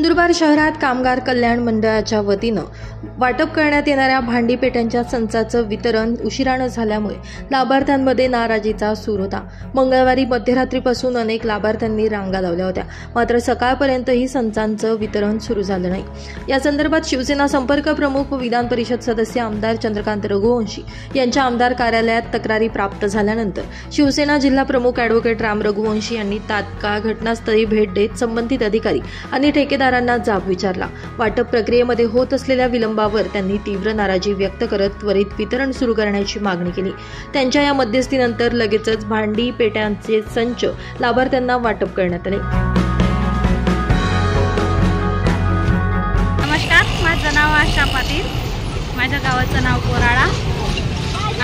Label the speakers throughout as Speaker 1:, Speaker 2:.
Speaker 1: नंदुरबार शहरात कामगार कल्याण मंडळाच्या वतीनं वाटप करण्यात येणाऱ्या भांडीपेट्यांच्या संचाचं वितरण उशिरानं झाल्यामुळे लाभार्थ्यांमध्ये नाराजीचा सूर होता। मंगळवारी मध्यरात्रीपासून अनेक लाभार्थ्यांनी रांगा लावल्या होत्या, मात्र सकाळपर्यंतही संचांचं वितरण सुरू झालं नाही। या संदर्भात शिवसेना संपर्क प्रमुख व विधान परिषद सदस्य आमदार चंद्रकांत रघुवंशी यांच्या आमदार कार्यालयात तक्रारी प्राप्त झाल्यानंतर शिवसेना जिल्हा प्रमुख ॲडव्होकेट राम रघुवंशी यांनी तात्काळ घटनास्थळी भेट देत संबंधित अधिकारी आणि ठेकेदारांना जाब विचारला। वाटप प्रक्रियेमध्ये होत असलेल्या विलंबावर त्यांनी तीव्र नाराजी व्यक्त करत त्वरित वितरण सुरू करण्याची मागणी केली। त्यांच्या या मध्यस्थीनंतर लगेचच भांडी पेट्यांचे संच लाभार्थ्यांना वाटप करण्यात आले।
Speaker 2: नमस्कार, माझं नाव आशा पाटील, माझ्या गावाचं नाव कोराळा।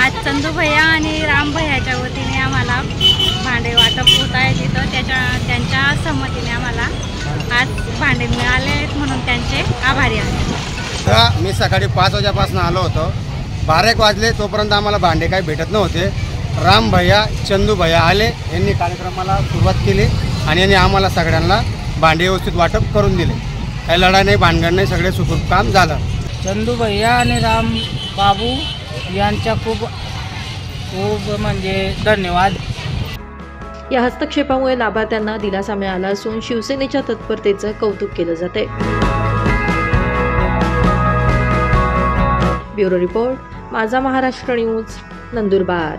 Speaker 2: आज चंदू भैया आणि राम भैयाच्या वतीने आम्हाला भांडे वाटप होत आहे तिथं त्यांच्या संमतीने आम्हाला आज भांडे मिळाले आहेत, म्हणून त्यांचे आभारी आहे।
Speaker 3: मी सकाळी 5 वाजल्यापासून आलो होतो, 12 वाजले तोपर्यंत आम्हाला भांडे काही भेटत नव्हते। राम भैया चंदू भैया आले, यांनी कार्यक्रमाला सुरुवात केली आणि यांनी आम्हाला सगळ्यांना भांडे व्यवस्थित वाटप करून दिले। काही लढाई नाही, भानगड नाही, सगळे सुखरूप काम झालं।
Speaker 4: चंदू भैया आणि राम बाबू यांच्या खूप म्हणजे धन्यवाद।
Speaker 1: या हस्तक्षेपामुळे लाभार्थ्यांना दिलासा मिळाला असून शिवसेनेच्या तत्परतेचं कौतुक केलं जाते। ब्युरो रिपोर्ट, माझा महाराष्ट्र न्यूज, नंदुरबार।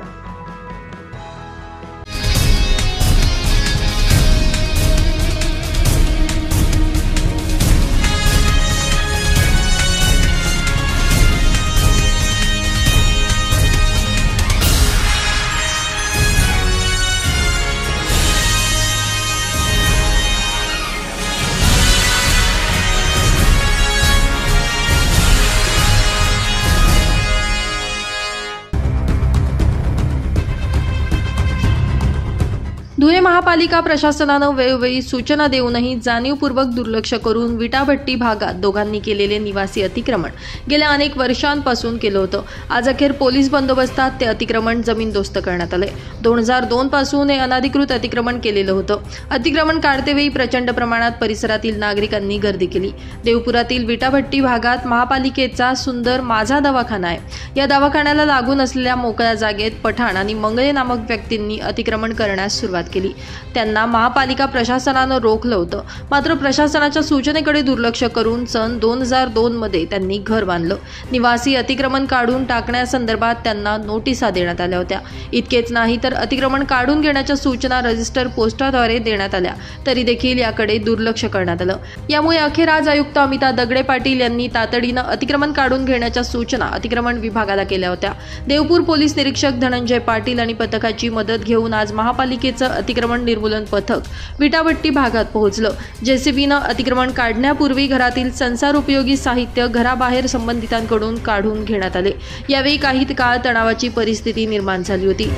Speaker 1: धुळे महापालिका प्रशासनानं वेळोवेळी सूचना देऊनही जाणीवपूर्वक दुर्लक्ष करून विटाभट्टी भागात दोघांनी केलेले निवासी अतिक्रमण गेल्या अनेक वर्षांपासून केलं होतं। आज अखेर पोलीस बंदोबस्तात ते अतिक्रमण जमीनदोस्त करण्यात आले। 2002 पासून हे अनधिकृत अतिक्रमण केलेलं होतं। अतिक्रमण काढतेवेळी प्रचंड प्रमाणात परिसरातील नागरिकांनी गर्दी केली। देवपुरातील विटाभट्टी भागात महापालिकेचा सुंदर माझा दवाखाना आहे। या दवाखान्याला लागून असलेल्या मोकळ्या जागेत पठाण आणि मंगळे नामक व्यक्तींनी अतिक्रमण करण्यास सुरुवात केली। त्यांना महापालिका प्रशासनानं रोखलं होतं, मात्र प्रशासनाच्या सूचनेकडे दुर्लक्ष करून सन 2002 मध्ये त्यांनी घर बांधलं। निवासी अतिक्रमण काढून टाकण्यासंदर्भात त्यांना नोटिसा देण्यात आल्या होत्या। इतकेच नाही तर अतिक्रमण काढून घेण्याच्या सूचना रजिस्टर पोस्टाद्वारे देण्यात आल्या, तरी देखील याकडे दुर्लक्ष करण्यात आलं। यामुळे अखेर आज आयुक्त अमिता दगडे पाटील यांनी तातडीनं अतिक्रमण काढून घेण्याच्या सूचना अतिक्रमण विभागाला केल्या होत्या। देवपूर पोलीस निरीक्षक धनंजय पाटील आणि पथकाची मदत घेऊन आज महापालिकेचं अतिक्रमण निर्मूलन पथक विटाभट्टी भागात पोहोचलं। जेसीबीनं अतिक्रमण काढण्यापूर्वी घरातील संसारोपयोगी साहित्य घराबाहेर संबंधितांकडून काढून घेण्यात आले। यावेळी काही काळ तणावाची परिस्थिती निर्माण झाली होती।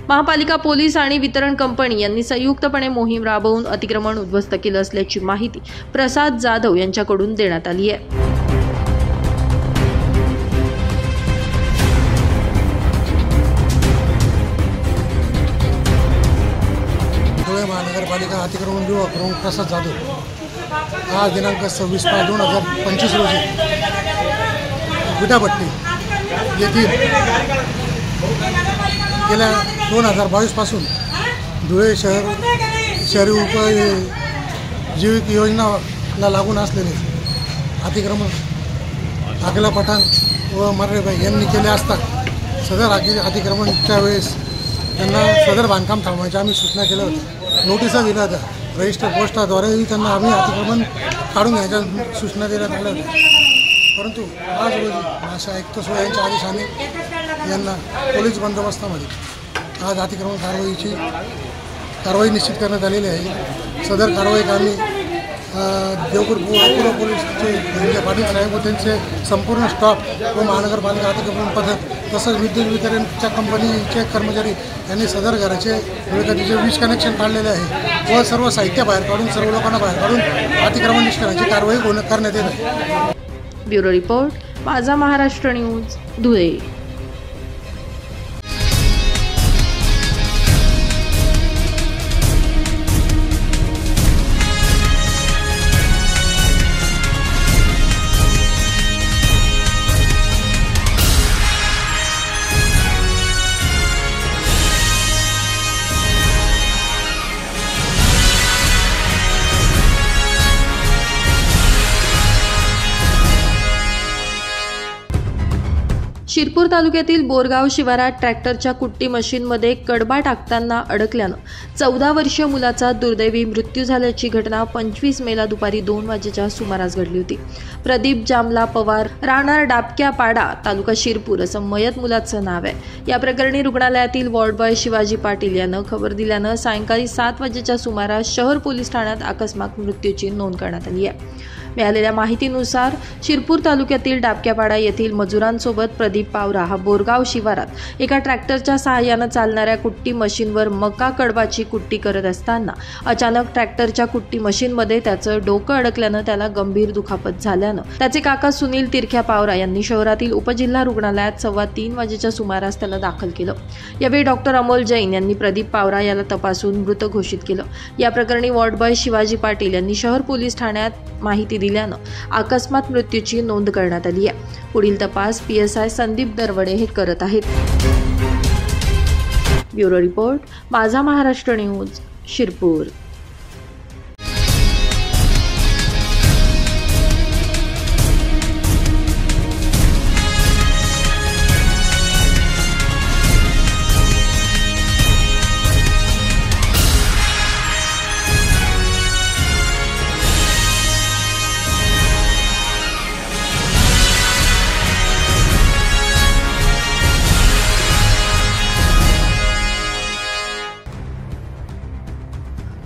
Speaker 1: महापालिका पोलीस आणि वितरण कंपनी यांनी संयुक्तपणे मोहीम राबवून अतिक्रमण उद्ध्वस्त केलं असल्याची माहिती प्रसाद जाधव यांच्याकडून देण्यात आली आहे।
Speaker 5: धुळे महानगरपालिका अतिक्रमण विभाग प्रमुख प्रसाद जाधव आज दिनांक 26/5/2025 रोजी विटाभट्टी येथील गेल्या 2022 पासून धुळे शहरी उपजीविका योजनाला लागून असलेले अतिक्रमण आगला पठाण व मर्रेबाई यांनी केले असता सदर अतिक्रमणच्या वेळेस त्यांना सदर बांधकाम थांबवायची आम्ही सूचना केल्या होत्या। नोटिसा दिल्या होत्या, रजिस्टर पोस्टाद्वारेही त्यांना आम्ही अतिक्रमण काढून घ्यायच्या सूचना देण्यात आल्या होत्या। परंतु आज रोजी अशा आयुक्त यांच्या आदेशाने यांना पोलीस बंदोबस्तामध्ये आज अतिक्रमण कारवाई निश्चित करण्यात आलेली आहे। सदर कारवाईत आम्ही देवपूर पूर्व पोलीसचे धनंजय पाटील साहेब व त्यांचे संपूर्ण स्टाफ व महानगरपालिका अतिक्रमण पथक तसंच विद्युत वितरणच्या कंपनीचे कर्मचारी यांनी सदर घराचे मिळकतीचे वीज कनेक्शन काढलेले आहे व सर्व साहित्य बाहेर काढून सर्व लोकांना बाहेर काढून अतिक्रमण निष्करणाची कारवाई करण्यात येत आहे।
Speaker 1: ब्युरो रिपोर्ट, माझा महाराष्ट्र न्यूज, धुळे। शिरपूर तालुक्यातील बोरगाव शिवारात ट्रॅक्टरच्या कुट्टी मशीनमध्ये कडबा टाकताना अडकल्यानं 14 वर्षीय मुलाचा दुर्दैवी मृत्यू झाल्याची घटना 25 मेला दुपारी 2 वाजेच्या सुमारास घडली होती. प्रदीप जामला पवार, राहणार डाबक्या पाडा, तालुका शिरपूर असं मयत मुलाचं नाव आहे. या प्रकरणी रुग्णालयातील वॉर्ड बॉय शिवाजी पाटील यानं खबर दिल्यानं सायंकाळी 7 वाजेच्या सुमारास शहर पोलीस ठाण्यात अकस्मात मृत्यूची नोंद करण्यात आली आहे. मिळालेल्या माहितीनुसार शिरपूर तालुक्यातील डाबक्यापाडा येथील मजुरांसोबत प्रदीप पावरा हा बोरगाव शिवारात एका ट्रॅक्टरच्या सहाय्यानं चालणाऱ्या कुट्टी मशीनवर मका कडबाची कुट्टी करत असताना अचानक ट्रॅक्टरच्या कुट्टी मशीनमध्ये त्याचं डोकं अडकल्यानं त्याला गंभीर दुखापत झाल्यानं त्याचे काका सुनील तिरख्या पावरा यांनी शहरातील उपजिल्हा रुग्णालयात 3:15 वाजेच्या सुमारास त्याला दाखल केलं. यावेळी डॉक्टर अमोल जैन यांनी प्रदीप पावरा याला तपासून मृत घोषित केलं. या प्रकरणी वॉर्ड बॉय शिवाजी पाटील यांनी शहर पोलीस ठाण्यात माहिती दिल्यानं अकस्मात मृत्यूची नोंद करण्यात आली आहे. पुढील तपास PSI संदीप दरवडे हे करत आहेत. ब्युरो रिपोर्ट, माझा महाराष्ट्र न्यूज, शिरपूर.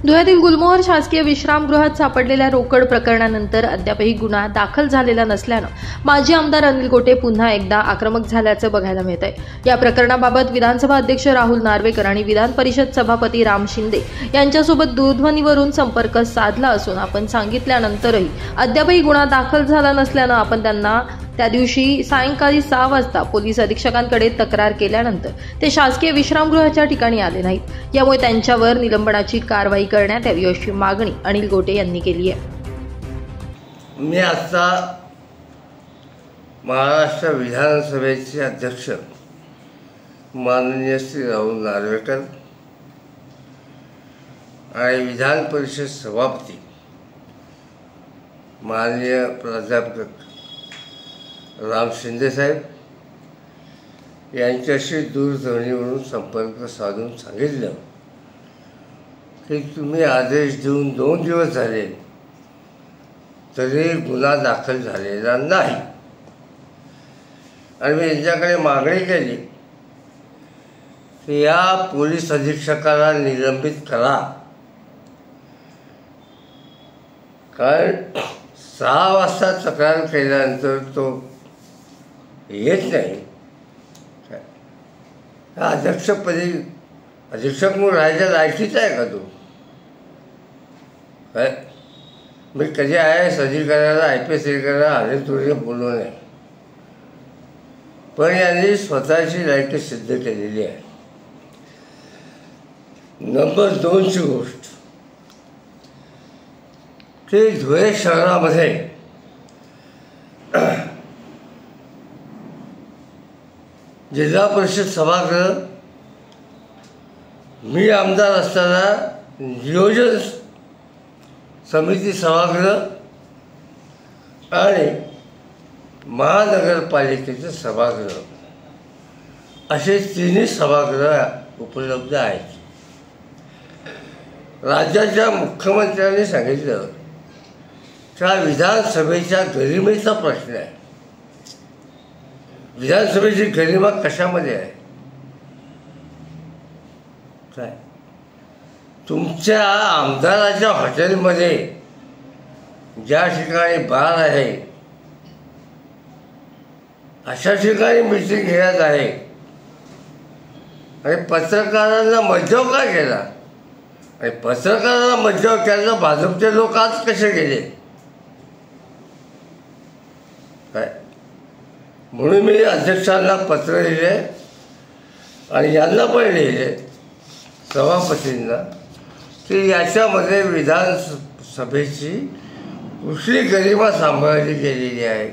Speaker 1: धुळ्यातील गुलमोहर शासकीय विश्रामगृहात सापडलेल्या रोकड प्रकरणानंतर अद्यापही गुन्हा दाखल झालेला नसल्यानं माजी आमदार अनिल गोटे पुन्हा एकदा आक्रमक झाल्याचं बघायला मिळत आहे. या प्रकरणाबाबत विधानसभा अध्यक्ष राहुल नार्वेकर आणि विधान परिषद सभापती राम शिंदे यांच्यासोबत दूरध्वनीवरून संपर्क साधला असून आपण सांगितल्यानंतरही अद्यापही गुन्हा दाखल झाला नसल्यानं आपण त्यांना त्या दिवशी सायंकाळी 6 वाजता पोलीस अधीक्षकांकडे तक्रार केल्यानंतर ते शासकीय विश्रामगृहाच्या ठिकाणी आले नाहीत. यामुळे त्यांच्यावर निलंबनाची कारवाई करण्यात यावी अशी मागणी अनिल गोटे यांनी केली आहे.
Speaker 6: मी आता महाराष्ट्र विधानसभेचे अध्यक्ष माननीय श्री राहुल नार्वेकर आणि विधान परिषद सभापती माननीय प्राध्यापक राम शिंदे साहेब यांच्याशी दूरध्वनीवरून संपर्क साधून सांगितलं की तुम्ही आदेश देऊन 2 दिवस झाले तरी गुन्हा दाखल झालेला नाही. आणि मी यांच्याकडे मागणी केली की या पोलीस अधीक्षकाला निलंबित करा, कारण 6 वाजता तक्रार केल्यानंतर तो येत नाही. अध्यक्षपदी अधीक्षक म्हणून राहायच्या लायकीचा आहे का तो? काय मी कधी IAS अधिकाऱ्याला IPS अधिकाऱ्याला आले बोललो नाही, पण यांनी स्वतःची लायकी सिद्ध केलेली आहे. नंबर 2ची गोष्ट की धुळे शहरामध्ये जिल्हा परिषद सभागृह, मी आमदार असताना नियोजन समिती सभागृह आणि महानगरपालिकेचं सभागृह असे 3 सभागृह उपलब्ध आहेत. राज्याच्या मुख्यमंत्र्यांनी सांगितलं त्या विधानसभेच्या गरिमेचा प्रश्न आहे. विधानसभेची गरिमा कशामध्ये आहे? काय तुमच्या आमदाराच्या हॉटेलमध्ये ज्या ठिकाणी बार आहे अशा ठिकाणी मीटिंग घेण्यात आहे आणि पत्रकारांना मज्जाव का केला? आणि पत्रकारांना मज्जाव केला भाजपचे लोक आज कसे गेले? काय म्हणून मी अध्यक्षांना पत्र लिहिले आणि यांना पण लिहिले सभापतींना की याच्यामध्ये विधानसभेची कुठली गरिमा सांभाळली गेलेली आहे.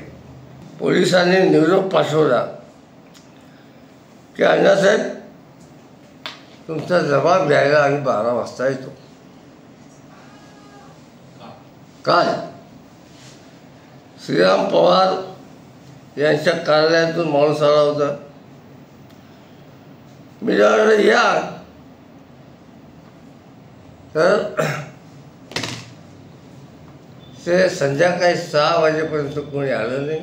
Speaker 6: पोलिसांनी निरोप पाठवला की अण्णासाहेब तुमचा जबाब घ्यायला आम्ही 12 वाजता येतो. काल श्रीराम पवार यांच्या कार्यालयातून माणूस आला होता. मी म्हटलं या. तर ते संध्याकाळी 6 वाजेपर्यंत कोणी आलं नाही.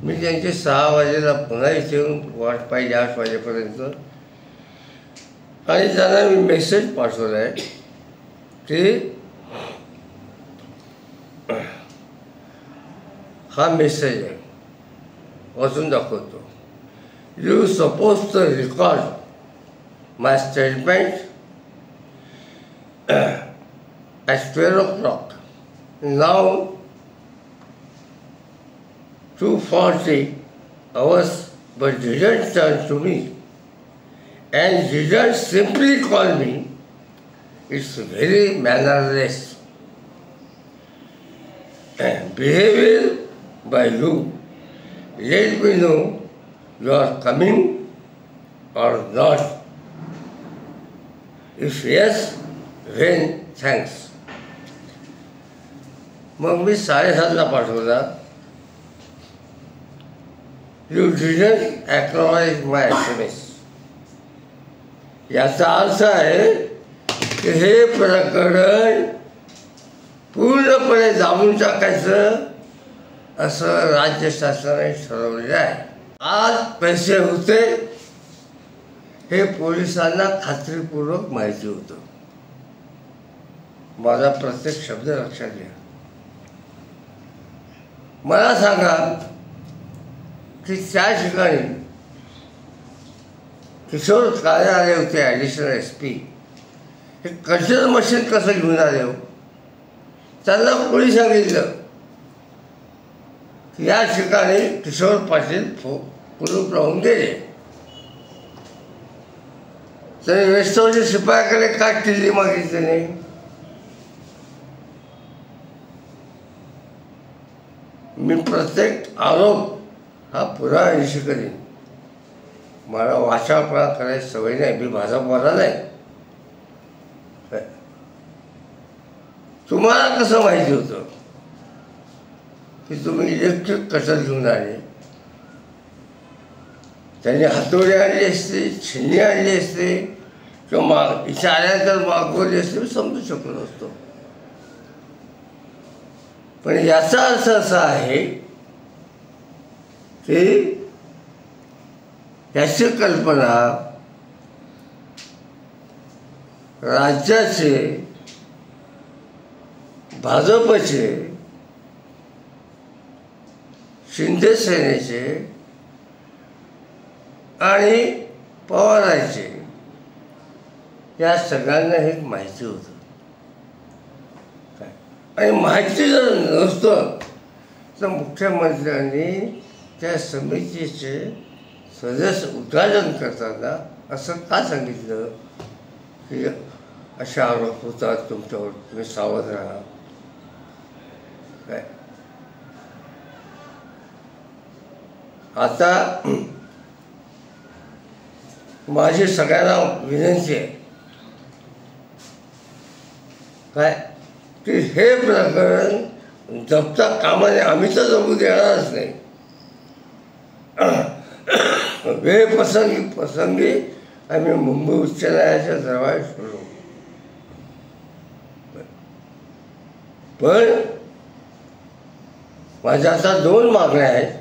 Speaker 6: मी त्यांची 6 वाजेला पुन्हा इथे येऊन वाट पाहिजे 8 वाजेपर्यंत. आणि त्यांना मी मेसेज पाठवला आहे की हा मेसेज आहे, वाचून दाखवतो. You suppose to record my statement at 12 o'clock. Now 2:40 hours, but didn't turn to me and didn't simply call me. It's very mannerless behavior by you. Let me know you are coming or not. If yes, when? Thanks. मग मी 7:30ला पाठवला. You didn't acknowledge my SMS. याचा अर्थ आहे की हे प्रकरण पूर्णपणे दाबून टाकायचं असं राज्य शासनाने ठरवलेलं आहे. आज पैसे होते हे पोलिसांना खात्रीपूर्वक माहिती होतं. माझा प्रत्येक शब्द लक्षात घ्या. मला सांगा की त्या ठिकाणी किशोर काळे आले होते, ॲडिशनल SP. हे कल्चर मशीन कसं घेऊन आले हो? त्यांना कोणी सांगितलं की या ठिकाणी किशोर पाटील कुलूप लावून गेले. त्याने वेस्टवरच्या शिपायाकडे का किल्ली मागितली नाही? मी प्रत्येक आरोप हा पुराव्यानिशी करीन. मला वाचाळपणा करायची सवय नाही. मी भाजपवाला नाही. तुम्हाला कसं माहिती होतं की तुम्ही इलेक्ट्रिक कटर घेऊन आले? त्यांनी हातोडी आणली असते, छिन्नी आणली असते किंवा इथे आल्यानंतर मागवली असते, मी समजू शकलो असतो. पण याचा अर्थ असा आहे की याची कल्पना राज्याचे, भाजपचे, शिंदे सेनेचे आणि पवारांचे या सगळ्यांना हे माहिती होतं. आणि माहिती जर नसतं तर मुख्यमंत्र्यांनी त्या समितीचे सदस्य उद्घाटन करताना असं का सांगितलं की असे आरोप होतात तुमच्यावर, तुम्ही सावध राहा? काय आता माझी सगळ्यांना विनंती आहे काय की हे प्रकरण जपता कामाने आम्ही तर जमू देणारच नाही. वेळ प्रसंगी आम्ही मुंबई उच्च न्यायालयाच्या दरबार सोडू. पण माझ्या आता 2 मागण्या आहेत.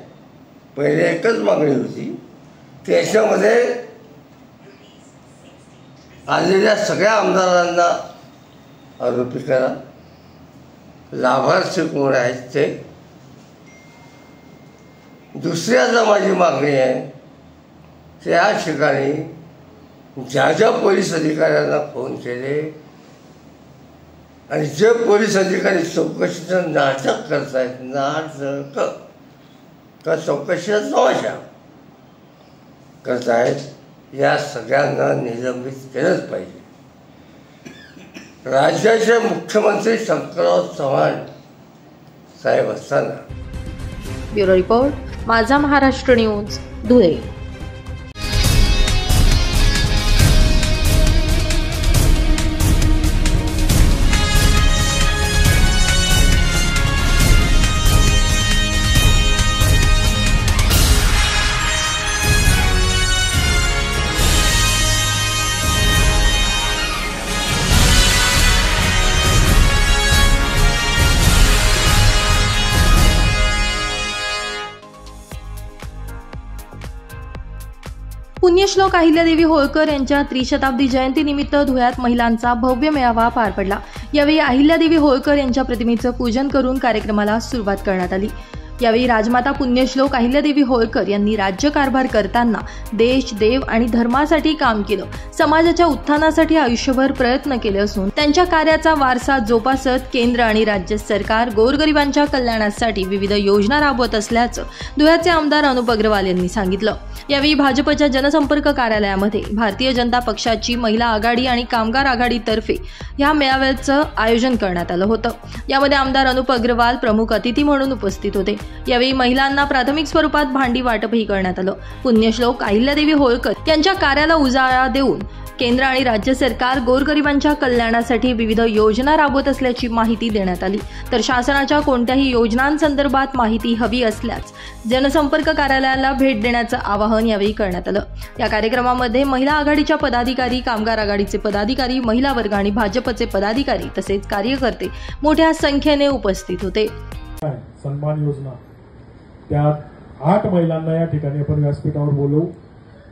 Speaker 6: पहिले एकच मागणी होती, त्याच्यामध्ये आलेल्या सगळ्या आमदारांना आरोपी करा. लाभार्थी कोण आहेत ते. दुसरी आता माझी मागणी आहे, त्या ठिकाणी ज्या ज्या पोलीस अधिकाऱ्यांना फोन केले आणि जे पोलीस अधिकारी चौकशीचं नाटक करतायत, नाटक का चौकशीला तमाशा करतायत, या सगळ्यांना निलंबित केलंच पाहिजे. राज्याचे मुख्यमंत्री शंकरराव चव्हाण साहेब असताना.
Speaker 1: ब्युरो रिपोर्ट, माझा महाराष्ट्र न्यूज, धुळे. पुण्यश्लोक अहिल्यादेवी होळकर यांच्या त्रिशताब्दी जयंतीनिमित्त धुळ्यात महिलांचा भव्य मेळावा पार पडला। यावेळी अहिल्यादेवी होळकर यांच्या प्रतिमेचं पूजन करून कार्यक्रमाला सुरुवात करण्यात आली। यावेळी राजमाता पुण्यश्लोक अहिल्यादेवी होळकर यांनी राज्यकारभार करताना देश, देव आणि धर्मासाठी काम केलं, समाजाच्या उत्थानासाठी आयुष्यभर प्रयत्न केले असून त्यांच्या कार्याचा वारसा जोपासत केंद्र आणि राज्य सरकार गोरगरिबांच्या कल्याणासाठी विविध योजना राबवत असल्याचं धुळ्याचे आमदार अनुप अग्रवाल यांनी सांगितलं। यावेळी भाजपच्या जनसंपर्क कार्यालयामध्ये भारतीय जनता पक्षाची महिला आघाडी आणि कामगार आघाडीतर्फे या मेळाव्याचं आयोजन करण्यात आलं होतं। यामध्ये आमदार अनुप अग्रवाल प्रमुख अतिथी म्हणून उपस्थित होते। यावेळी महिलांना प्राथमिक स्वरूपात भांडी वाटपही करण्यात आलं। पुण्यश्लोक अहिल्यादेवी होळकर यांच्या कार्याला उजाळा देऊन केंद्र आणि राज्य सरकार गोरगरिबांच्या कल्याणासाठी विविध योजना राबवत असल्याची माहिती देण्यात आली। तर शासनाच्या कोणत्याही योजनांसंदर्भात माहिती हवी असल्यास जनसंपर्क कार्यालयाला भेट देण्याचं आवाहन यावेळी करण्यात आलं। या कार्यक्रमामध्ये महिला आघाडीच्या पदाधिकारी, कामगार आघाडीचे पदाधिकारी, महिला वर्ग आणि भाजपचे पदाधिकारी तसेच कार्यकर्ते मोठ्या संख्येने उपस्थित होते।
Speaker 7: सन्मान योजना त्यात 8 महिलांना या ठिकाणी आपण व्यासपीठावर बोलवू,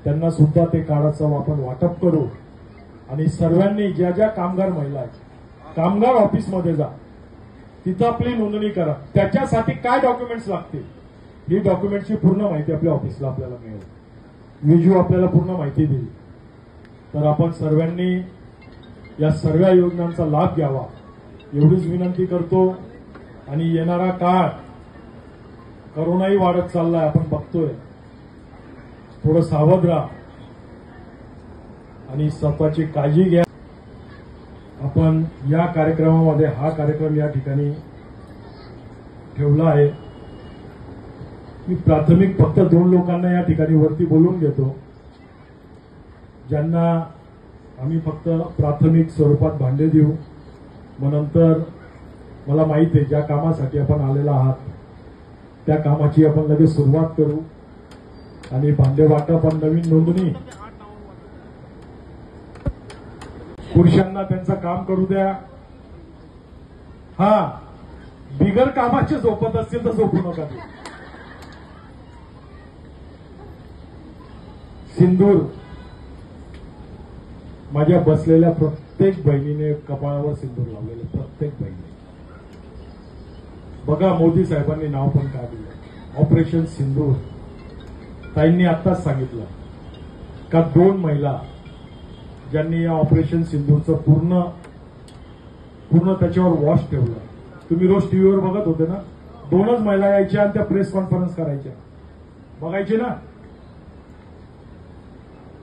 Speaker 7: त्यांना सुद्धा ते कार्डाचं आपण वाटप करू आणि सर्वांनी ज्या ज्या कामगार महिला आहेत कामगार ऑफिसमध्ये जा, तिथं आपली नोंदणी करा। त्याच्यासाठी काय डॉक्युमेंट्स लागतील ही डॉक्युमेंटची पूर्ण माहिती आपल्या ऑफिसला आपल्याला मिळेल। विजू आपल्याला पूर्ण माहिती देईल। तर आपण सर्वांनी या सर्व योजनांचा लाभ घ्यावा एवढीच विनंती करतो। आणि येणारा काळ करोनाही वाढत चाललाय, आपण बघतोय, थोडं सावध राहा आणि स्वतःची काळजी घ्या। आपण या कार्यक्रमामध्ये हा कार्यक्रम या ठिकाणी ठेवला आहे। मी प्राथमिक फक्त 2 लोकांना या ठिकाणी वरती बोलून घेतो, ज्यांना आम्ही फक्त प्राथमिक स्वरूपात भांडे देऊ। मग नंतर मला माहिती आहे ज्या कामासाठी आपण आलेला आहात त्या कामाची आपण लगेच सुरुवात करू आणि भांडे वाटप आणि नवीन नोंदणी पुरुषांना त्यांचं काम करू द्या। हा, बिगर कामाचे झोपत असतील तर झोपू नका। सिंदूर माझ्या बसलेल्या प्रत्येक बहिणीने कपाळावर सिंदूर लावलेले, प्रत्येक बहिणी। बघा, मोदी साहेबांनी नाव पण काढलं, ऑपरेशन सिंदूर। ताईंनी आत्ताच सांगितलं का 2 महिला ज्यांनी या ऑपरेशन सिंदूरचं पूर्ण त्याच्यावर वॉश ठेवलं। तुम्ही रोज टीव्हीवर बघत होते ना, 2च महिला यायच्या आणि त्या प्रेस कॉन्फरन्स करायच्या, बघायचे ना।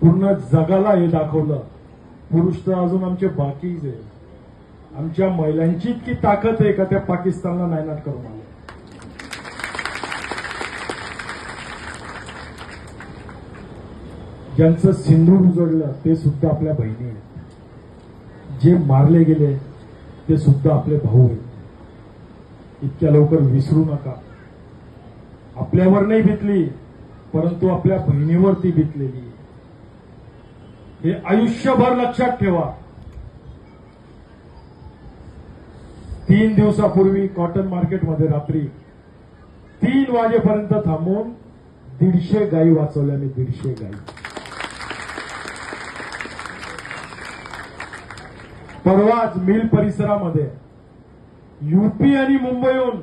Speaker 7: पूर्ण जगाला हे दाखवलं, पुरुष तर अजून आमचे बाकीच आहे। आमच्या महिलांची इतकी ताकद आहे का त्या पाकिस्तानला नायनाट करून आले। ज्यांचं सिंदूर उजळलं ते सुद्धा आपल्या बहिणी आहेत, जे मारले गेले ते सुद्धा आपले भाऊ आहेत। इतक्या लवकर विसरू नका। आपल्यावर नाही बितली, परंतु आपल्या बहिणीवरती बितलेली, हे आयुष्यभर लक्षात ठेवा। 3 दिवसापूर्वी कॉटन मार्केटमध्ये रात्री 3 वाजेपर्यंत थांबून 150 गायी वाचवल्या मी, 150 गायी। परवाच मिल परिसरामध्ये यूपी आणि मुंबईहून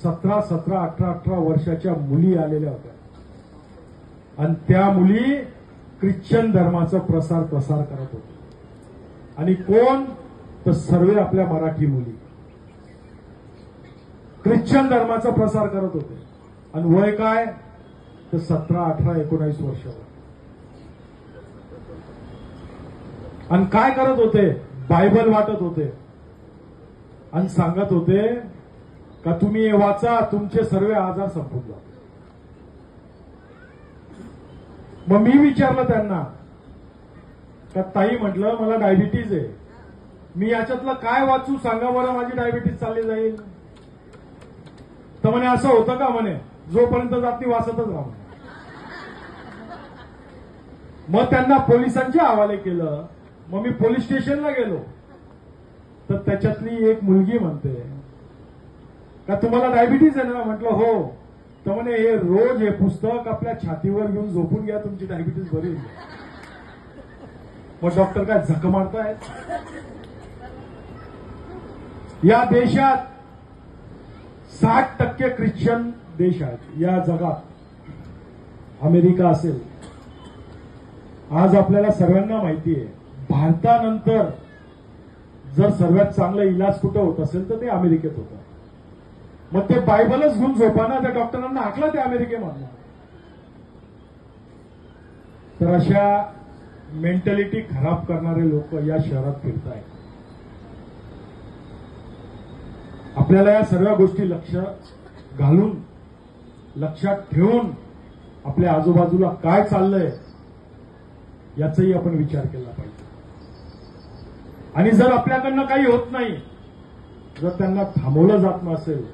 Speaker 7: 17, 18 वर्षाच्या मुली आलेल्या होत्या आणि त्या मुली ख्रिश्चन धर्माचा प्रसार करत होत्या। आणि कोण तर सर्व आपल्या मराठी मुली ख्रिश्चन धर्माचा प्रसार करत होते। आणि वय काय तर 17, 18, 19 वर्ष। आणि काय करत होते, बायबल वाटत होते आणि सांगत होते का तुम्ही हे वाचा, तुमचे सर्व आजार संपून जातील। मग मी विचारलं त्यांना का ताई, म्हटलं मला डायबिटीज आहे, मी याच्यातलं काय वाचू सांगा बरं, माझी डायबिटीज चालली जाईल। तर म्हणे असं होतं का, म्हणे जोपर्यंत जाती वाचतच राहा। मग त्यांना पोलिसांच्या हवाले केलं। मग मी पोलीस स्टेशनला गेलो तर त्याच्यातली एक मुलगी म्हणते का तुम्हाला डायबिटीज आहे ना, म्हटलं हो। तर म्हणे हे रोज हे पुस्तक आपल्या छातीवर घेऊन झोपून घ्या, तुमची डायबिटीस बरी होईल. मग डॉक्टर काय झक मारतायत? या देशात 60% ख्रिश्चन देश आहेत या जगात. अमेरिका असेल, आज आपल्याला सर्वांना माहिती आहे भारतानंतर जर सर्वात चांगला इलाज कुठं होत असेल तर ते अमेरिकेत होतं. मग ते बायबलच घेऊन झोपाना, त्या डॉक्टरांना हाकला ते अमेरिकेमधनं. तर अशा मेंटॅलिटी खराब करणारे लोक या शहरात फिरत आहेत. आपल्याला या सर्व गोष्टी लक्षात ठेवून आपल्या आजूबाजूला काय चाललंय याचाही आपण विचार केला पाहिजे. आणि जर आपल्याकडनं काही होत नाही, जर त्यांना थांबवलं जात नसेल,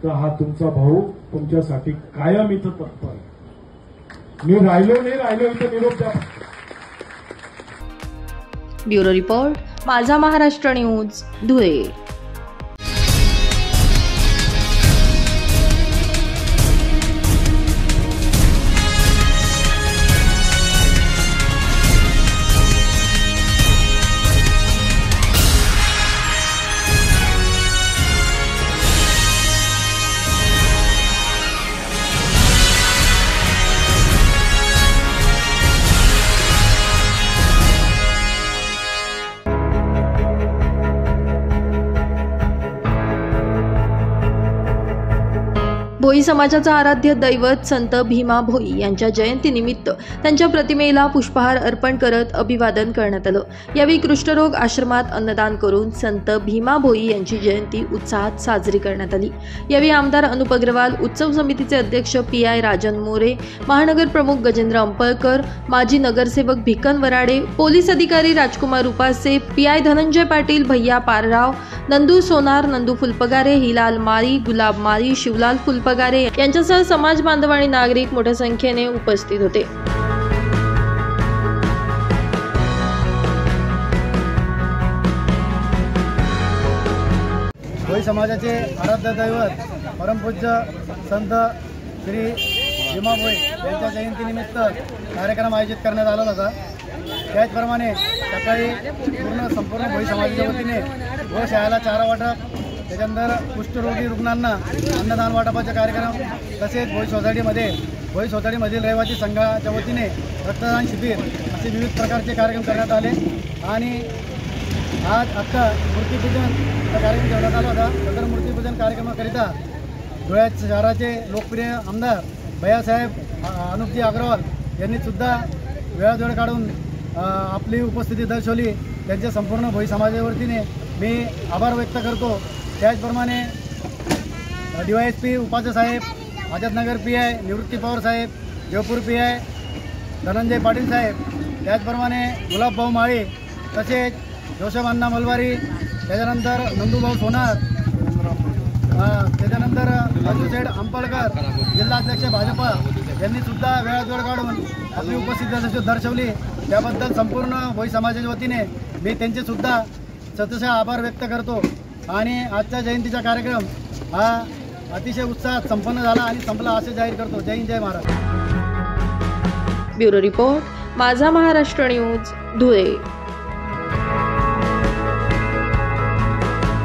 Speaker 7: तर हा तुमचा भाऊ तुमच्यासाठी कायम इथं तत्पर आहे. मी राहिलो इथं निरोप द्या.
Speaker 1: ब्युरो रिपोर्ट, माझा महाराष्ट्र न्यूज, धुळे. भोई समाजाचा आराध्य दैवत संत भीमा भोई यांच्या जयंतीनिमित्त त्यांच्या प्रतिमेला पुष्पहार अर्पण करत अभिवादन करण्यात आलं. यावेळी कुष्ठरोग आश्रमात अन्नदान करून संत भीमा भोई यांची जयंती उत्साहात साजरी करण्यात आली. यावेळी आमदार अनुप अग्रवाल, उत्सव समितीचे अध्यक्ष PI राजन मोरे, महानगर प्रमुख गजेंद्र अंपळकर, माजी नगरसेवक भिकन वराडे, पोलीस अधिकारी राजकुमार उपासे, PI धनंजय पाटील, भैया पारराव, नंदू सोनार, नंदू फुलपगारे, हिलाल माळी, गुलाब माळी, शिवलाल फुलपगारे यांच्यासह समाज बांधव आणि नागरिक मोठ्या संख्येने उपस्थित होते.
Speaker 3: भोई समाजाचे आराध्य दैवत परमपूज्य संत श्री भीमा भोई यांच्या जयंतीनिमित्त कार्यक्रम आयोजित करण्यात आला होता. त्याचप्रमाणे सकाळी संपूर्ण भोई समाजाच्या वतीने व शाळेला चारा वाटप, त्याच्यानंतर कुष्ठरोगी रुग्णांना अन्नदान वाटपाचे कार्यक्रम, तसेच भोई सोसायटीमधील रहिवासी संघाच्या वतीने रक्तदान शिबिर असे विविध प्रकारचे कार्यक्रम करण्यात आले. आणि आत्ता मूर्तीपूजन कार्यक्रम ठेवण्यात आला होता. सदर मूर्तीपूजन कार्यक्रमाकरिता धुळ्यात शहराचे लोकप्रिय आमदार भैयासाहेब अनुपजी अग्रवाल यांनी सुद्धा वेळात काढून आपली उपस्थिती दर्शवली. त्यांच्या संपूर्ण भोई समाजावतीने मी आभार व्यक्त करतो. त्याचप्रमाणे DYSP उपाध्ये साहेब, आझादनगर PI निवृत्ती पवार साहेब, देवपूर PI धनंजय पाटील साहेब, त्याचप्रमाणे गुलाबभाऊ माळी, तसेच जोसेफ अण्णा मलवारी, त्याच्यानंतर नंदूभाऊ सोनार, त्याच्यानंतर राजूसेठ अंपळकर, जिल्हाध्यक्ष भाजपा यांनी सुद्धा वेळात काढून आपली उपस्थिती दर्शवली. त्याबद्दल संपूर्ण भोई समाजाच्या वतीने मी त्यांचे सुद्धा सतशः आभार व्यक्त करतो. आणि आजचा जयंतीचा कार्यक्रम हा अतिशय उत्साहात संपन्न झाला आणि संपला असे जाहीर करतो. जय हिंद, जय महाराष्ट्र.
Speaker 1: ब्युरो रिपोर्ट, माझा महाराष्ट्र न्यूज, धुळे.